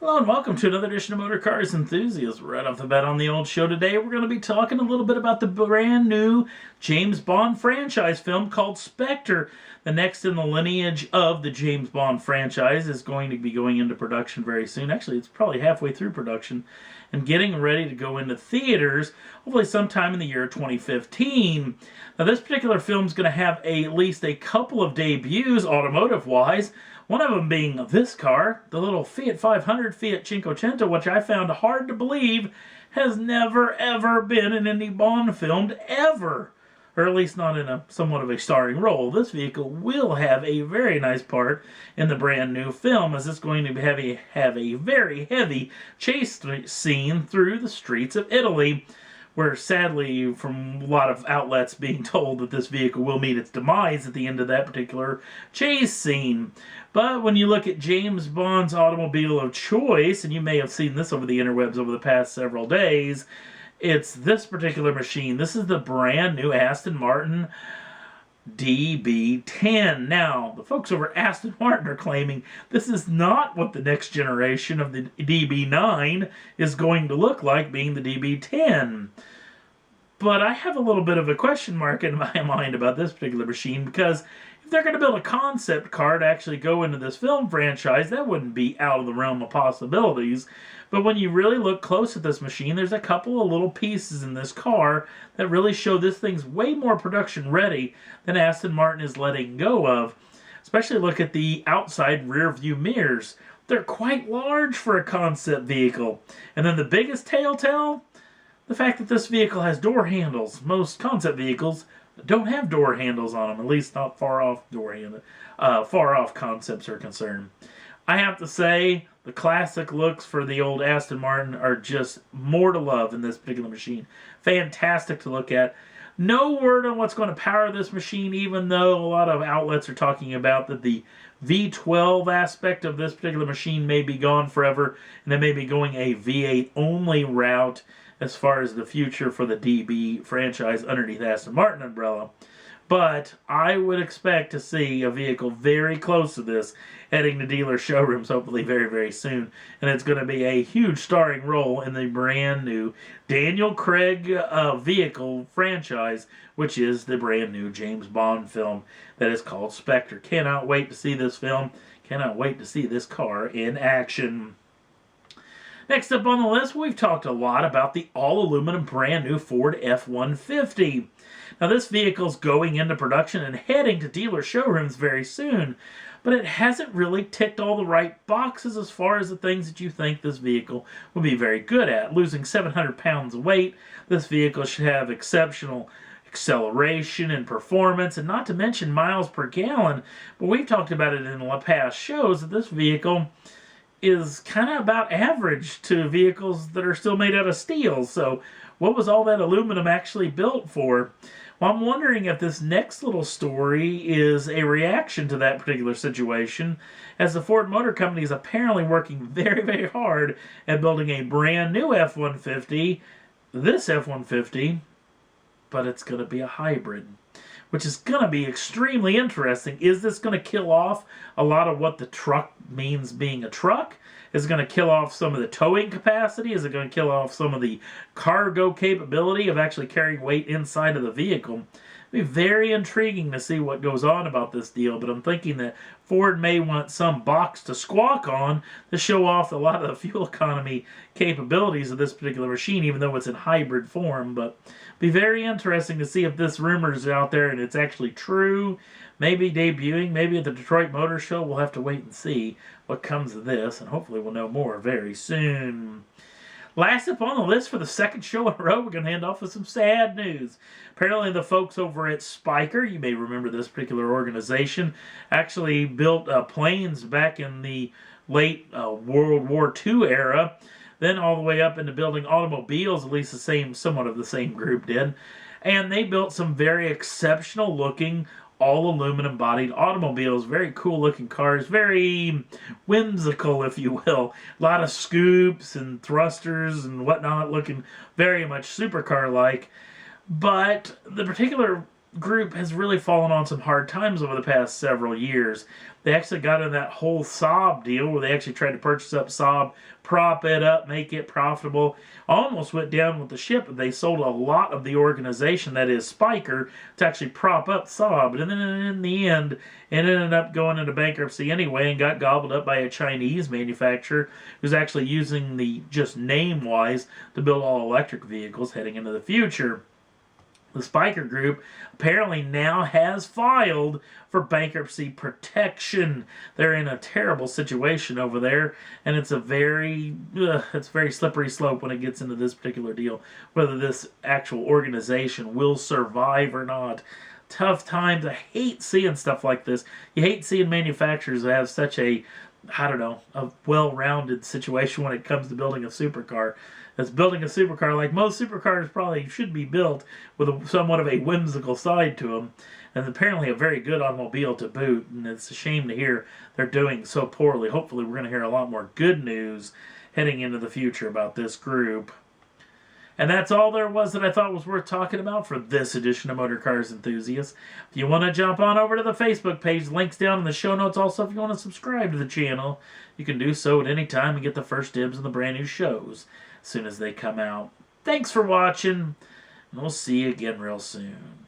Hello and welcome to another edition of Motor Cars Enthusiasts. Right off the bat on the old show today, we're going to be talking a little bit about the brand new James Bond franchise film called Spyker. The next in the lineage of the James Bond franchise is going to be going into production very soon. Actually, it's probably halfway through production and getting ready to go into theaters, hopefully sometime in the year 2015. Now, this particular film is going to have at least a couple of debuts automotive-wise. One of them being this car, the little Fiat 500 Fiat Cinquecento, which I found hard to believe has never ever been in any Bond film ever. Or at least not in a somewhat of a starring role. This vehicle will have a very nice part in the brand new film, as it's going to have a very heavy chase scene through the streets of Italy, where sadly, from a lot of outlets being told that this vehicle will meet its demise at the end of that particular chase scene. But when you look at James Bond's automobile of choice, and you may have seen this over the interwebs over the past several days, it's this particular machine. This is the brand new Aston Martin DB10. Now, the folks over at Aston Martin are claiming this is not what the next generation of the DB9 is going to look like, being the DB10. But I have a little bit of a question mark in my mind about this particular machine, because if they're going to build a concept car to actually go into this film franchise, that wouldn't be out of the realm of possibilities. But when you really look close at this machine, there's a couple of little pieces in this car that really show this thing's way more production ready than Aston Martin is letting go of. Especially look at the outside rear view mirrors. They're quite large for a concept vehicle. And then the biggest telltale, the fact that this vehicle has door handles. Most concept vehicles don't have door handles on them, at least not far off concepts are concerned. I have to say, the classic looks for the old Aston Martin are just more to love in this particular machine. Fantastic to look at. No word on what's going to power this machine, even though a lot of outlets are talking about that the V12 aspect of this particular machine may be gone forever, and they may be going a V8 only route as far as the future for the DB franchise underneath Aston Martin umbrella. But I would expect to see a vehicle very close to this heading to dealer showrooms hopefully very, very soon. And it's going to be a huge starring role in the brand new Daniel Craig vehicle franchise, which is the brand new James Bond film that is called Spyker. Cannot wait to see this film. Cannot wait to see this car in action. Next up on the list, we've talked a lot about the all-aluminum brand new Ford F-150. Now, this vehicle's going into production and heading to dealer showrooms very soon, but it hasn't really ticked all the right boxes as far as the things that you think this vehicle will be very good at. Losing 700 pounds of weight, this vehicle should have exceptional acceleration and performance, and not to mention miles per gallon. But we've talked about it in the past shows that this vehicle is kind of about average to vehicles that are still made out of steel. So what was all that aluminum actually built for? Well, I'm wondering if this next little story is a reaction to that particular situation, as the Ford Motor Company is apparently working very, very hard at building a brand new F-150, this F-150, but it's going to be a hybrid, which is going to be extremely interesting. Is this going to kill off a lot of what the truck means being a truck? Is it going to kill off some of the towing capacity? Is it going to kill off some of the cargo capability of actually carrying weight inside of the vehicle? It'll be very intriguing to see what goes on about this deal, but I'm thinking that Ford may want some box to squawk on to show off a lot of the fuel economy capabilities of this particular machine, even though it's in hybrid form. But it'll be very interesting to see if this rumor is out there and it's actually true. Maybe debuting, maybe at the Detroit Motor Show. We'll have to wait and see what comes of this, and hopefully we'll know more very soon. Last up on the list for the second show in a row, we're going to end off with some sad news. Apparently the folks over at Spyker, you may remember this particular organization, actually built planes back in the late World War II era, then all the way up into building automobiles, at least somewhat of the same group did. And they built some very exceptional looking all aluminum bodied automobiles. Very cool looking cars, very whimsical, if you will. A lot of scoops and thrusters and whatnot, looking very much supercar like. But the particular group has really fallen on some hard times over the past several years. They actually got in that whole Saab deal where they actually tried to purchase up Saab, prop it up, make it profitable. Almost went down with the ship. They sold a lot of the organization, that is Spyker, to actually prop up Saab. And then in the end, it ended up going into bankruptcy anyway and got gobbled up by a Chinese manufacturer who's actually using the, just name-wise, to build all electric vehicles heading into the future. The Spyker Group apparently now has filed for bankruptcy protection. They're in a terrible situation over there, and it's a very slippery slope when it gets into this particular deal, whether this actual organization will survive or not. Tough times. I hate seeing stuff like this. You hate seeing manufacturers that have such a well-rounded situation when it comes to building a supercar. That's building a supercar, like most supercars probably should be built, with somewhat of a whimsical side to them, and apparently a very good automobile to boot, and it's a shame to hear they're doing so poorly. Hopefully we're going to hear a lot more good news heading into the future about this group. And that's all there was that I thought was worth talking about for this edition of Motor Cars Enthusiasts. If you want to jump on over to the Facebook page, links down in the show notes. Also, if you want to subscribe to the channel, you can do so at any time and get the first dibs on the brand new shows as soon as they come out. Thanks for watching, and we'll see you again real soon.